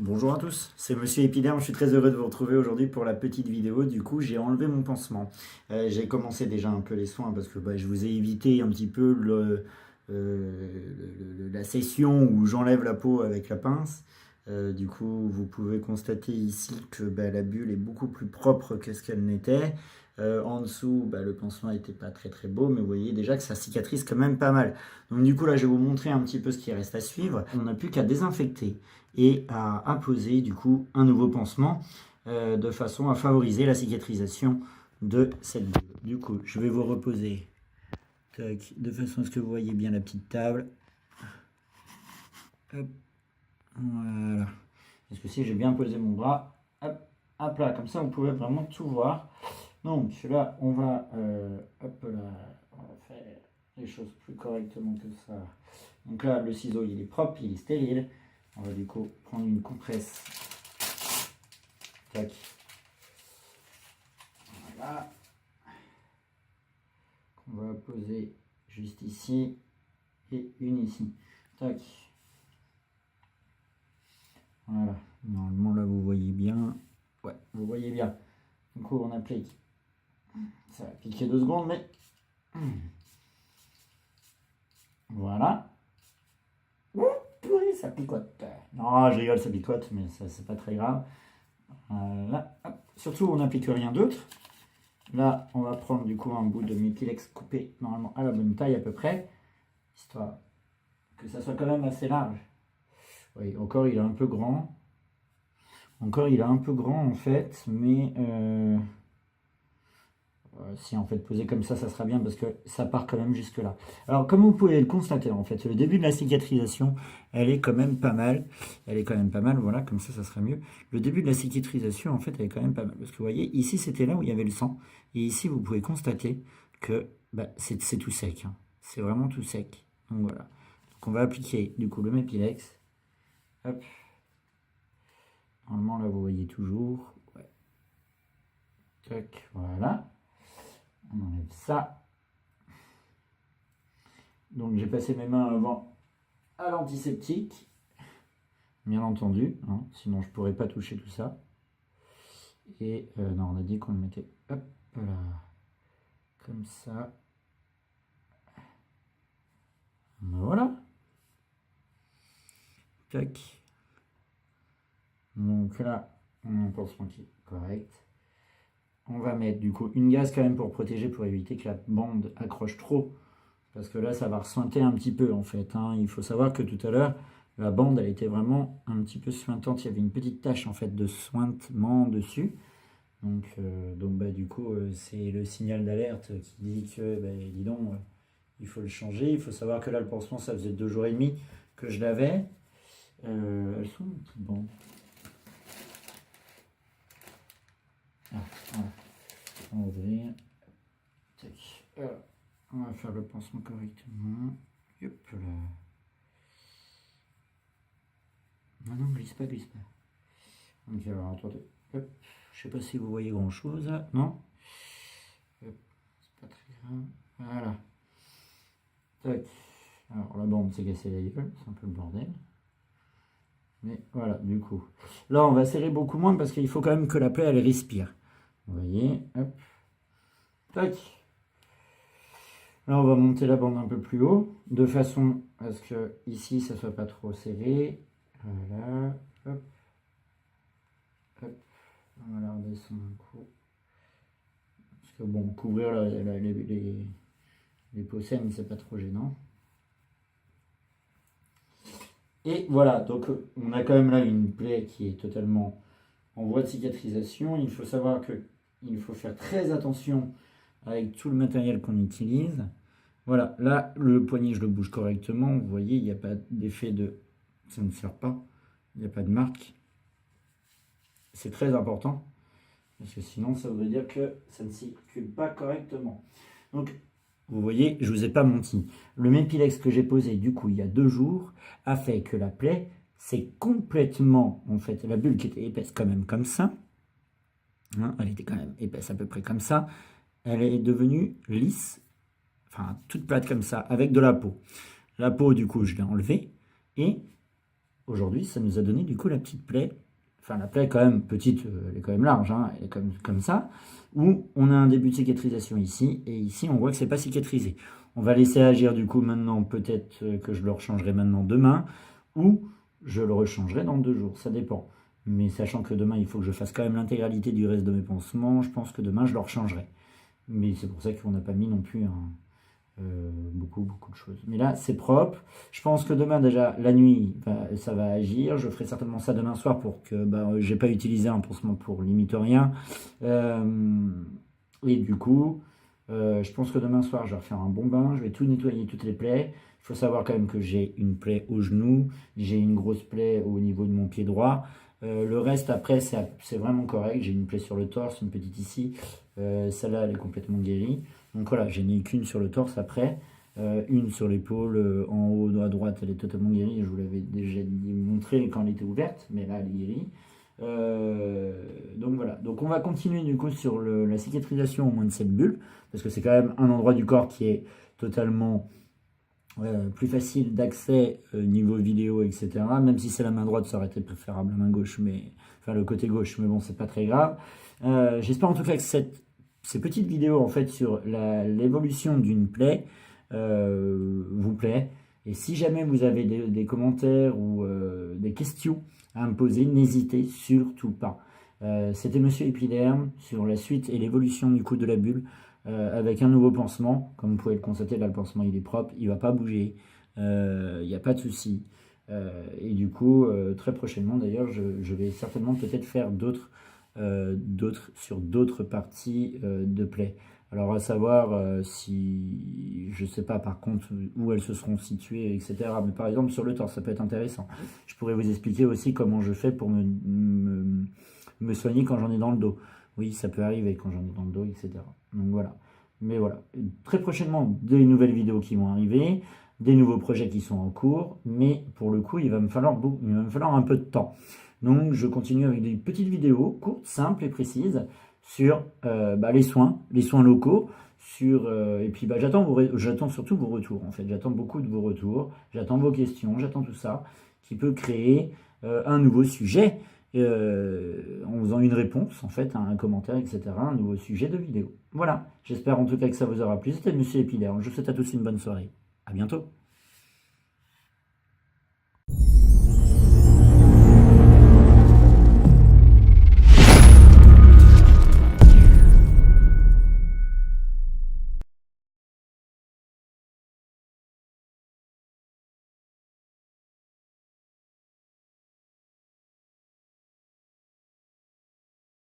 Bonjour à tous, c'est Monsieur Épiderme, je suis très heureux de vous retrouver aujourd'hui pour la petite vidéo. Du coup, j'ai enlevé mon pansement. J'ai commencé déjà un peu les soins parce que je vous ai évité un petit peu la session où j'enlève la peau avec la pince. Du coup, vous pouvez constater ici que la bulle est beaucoup plus propre que ce qu'elle n'était. En dessous, le pansement n'était pas très très beau, mais vous voyez déjà que ça cicatrise quand même pas mal. Donc du coup, là, je vais vous montrer un petit peu ce qui reste à suivre. On n'a plus qu'à désinfecter et à apposer du coup un nouveau pansement de façon à favoriser la cicatrisation de cette bulle. Du coup, je vais vous reposer de façon à ce que vous voyez bien la petite table. Hop, voilà. Est-ce que si j'ai bien posé mon bras, hop, à plat, comme ça vous pouvez vraiment tout voir. Donc là, on va, hop là, on va faire les choses plus correctement que ça. Donc là, le ciseau, il est propre, il est stérile. On va du coup prendre une compresse. Tac. Voilà. On va poser juste ici et une ici. Tac. Voilà. Normalement là vous voyez bien. Ouais, vous voyez bien. Du coup on applique. Ça va piquer 2 secondes, mais voilà. Ouh, purée, ça picote. Non, je rigole, ça picote, mais ça c'est pas très grave. Voilà. Hop. Surtout on n'applique rien d'autre. Là, on va prendre du coup un bout de Mipilex coupé normalement à la bonne taille à peu près, histoire que ça soit quand même assez large. Oui, encore il est un peu grand. Encore il est un peu grand en fait, mais si en fait posé comme ça sera bien parce que ça part quand même jusque là. Alors comme vous pouvez le constater en fait, le début de la cicatrisation, elle est quand même pas mal. Elle est quand même pas mal, voilà, comme ça sera mieux. Le début de la cicatrisation en fait, elle est quand même pas mal. Parce que vous voyez, ici c'était là où il y avait le sang. Et ici vous pouvez constater que c'est tout sec. Hein. C'est vraiment tout sec. Donc voilà. Donc on va appliquer du coup le Mepilex. Hop. Normalement là vous voyez toujours. Ouais. Tac, voilà. On enlève ça. Donc j'ai passé mes mains avant à l'antiseptique, bien entendu, hein, sinon je pourrais pas toucher tout ça. Et non, on a dit qu'on le mettait, hop là, comme ça. Voilà. Tac. Donc là, on a un pansement qui est correct. On va mettre du coup une gaze quand même pour protéger, pour éviter que la bande accroche trop. Parce que là, ça va ressointer un petit peu en fait. Hein. Il faut savoir que tout à l'heure, la bande, elle était vraiment un petit peu suintante. Il y avait une petite tache en fait de sointement dessus. Donc du coup, c'est le signal d'alerte qui dit que, dis donc, il faut le changer. Il faut savoir que là, le pansement, ça faisait 2 jours et demi que je l'avais. Elles sont toutes bonnes. Ah, voilà. On va ouvrir. Tac. On va faire le pansement correctement. Hop là. Non, non, glisse pas, glisse pas. Donc alors, attendez. Hop. Je sais pas si vous voyez grand chose. Non. Hop. C'est pas très grave. Voilà. Tac. Alors la bande s'est cassée la gueule, c'est un peu le bordel. Mais voilà, du coup. Là, on va serrer beaucoup moins parce qu'il faut quand même que la plaie, elle respire. Vous voyez, hop. Tac. Là, on va monter la bande un peu plus haut, de façon à ce que ici, ça soit pas trop serré. Voilà, hop. Hop. On va la redescendre un coup. Parce que bon, couvrir les peaux saines, c'est pas trop gênant. Et voilà, donc on a quand même là une plaie qui est totalement en voie de cicatrisation. Il faut savoir qu'il faut faire très attention avec tout le matériel qu'on utilise. Voilà, là le poignet je le bouge correctement. Vous voyez, il n'y a pas d'effet de... ça ne sert pas. Il n'y a pas de marque. C'est très important. Parce que sinon ça voudrait dire que ça ne circule pas correctement. Donc vous voyez, je ne vous ai pas menti. Le Mepilex que j'ai posé du coup il y a 2 jours a fait que la plaie s'est complètement, en fait, la bulle qui était épaisse quand même comme ça, hein, elle était quand même épaisse à peu près comme ça, elle est devenue lisse, enfin toute plate comme ça, avec de la peau. La peau du coup je l'ai enlevée et aujourd'hui, ça nous a donné du coup la petite plaie. Enfin, la plaie est quand même petite, elle est quand même large, hein, elle est comme ça, où on a un début de cicatrisation ici, et ici on voit que c'est pas cicatrisé. On va laisser agir du coup maintenant, peut-être que je le rechangerai maintenant demain, ou je le rechangerai dans 2 jours, ça dépend. Mais sachant que demain il faut que je fasse quand même l'intégralité du reste de mes pansements, je pense que demain je le rechangerai. Mais c'est pour ça qu'on n'a pas mis non plus beaucoup de choses. Mais là, c'est propre. Je pense que demain, déjà, la nuit, ça va agir. Je ferai certainement ça demain soir pour que j'ai pas utilisé un pansement pour limite rien. Et du coup, je pense que demain soir, je vais refaire un bon bain. Je vais tout nettoyer, toutes les plaies. Il faut savoir quand même que j'ai une plaie au genou. J'ai une grosse plaie au niveau de mon pied droit. Le reste, après, c'est vraiment correct. J'ai une plaie sur le torse, une petite ici. Celle-là, elle est complètement guérie. Donc voilà, j'ai mis qu'une sur le torse après. Une sur l'épaule, en haut à droite, elle est totalement guérie. Je vous l'avais déjà montré quand elle était ouverte, mais là, elle est guérie. Donc voilà, donc on va continuer du coup sur la cicatrisation au moins de cette bulle, parce que c'est quand même un endroit du corps qui est totalement plus facile d'accès niveau vidéo, etc. Même si c'est la main droite, ça aurait été préférable la main gauche, mais enfin le côté gauche, mais bon, c'est pas très grave. J'espère en tout cas que ces petites vidéos en fait sur l'évolution d'une plaie vous plaît. Et si jamais vous avez des commentaires ou des questions à me poser, n'hésitez surtout pas. C'était Monsieur Épiderme sur la suite et l'évolution du coup de la bulle avec un nouveau pansement. Comme vous pouvez le constater, là le pansement il est propre, il ne va pas bouger, il n'y a pas de souci. Et du coup, très prochainement d'ailleurs, je vais certainement peut-être faire d'autres sur d'autres parties de plaie. Alors à savoir si, je sais pas par contre où elles se seront situées, etc. Mais par exemple sur le torse, ça peut être intéressant. Je pourrais vous expliquer aussi comment je fais pour me soigner quand j'en ai dans le dos. Oui, ça peut arriver quand j'en ai dans le dos, etc. Donc voilà. Mais voilà. Très prochainement, des nouvelles vidéos qui vont arriver, des nouveaux projets qui sont en cours, mais pour le coup, il va me falloir un peu de temps. Donc je continue avec des petites vidéos courtes, simples et précises sur les soins locaux, et puis j'attends surtout vos retours en fait, j'attends beaucoup de vos retours, j'attends vos questions, j'attends tout ça qui peut créer un nouveau sujet en faisant une réponse en fait à un commentaire, etc., un nouveau sujet de vidéo. Voilà, j'espère en tout cas que ça vous aura plu. C'était Monsieur Épiderme, je vous souhaite à tous une bonne soirée, à bientôt.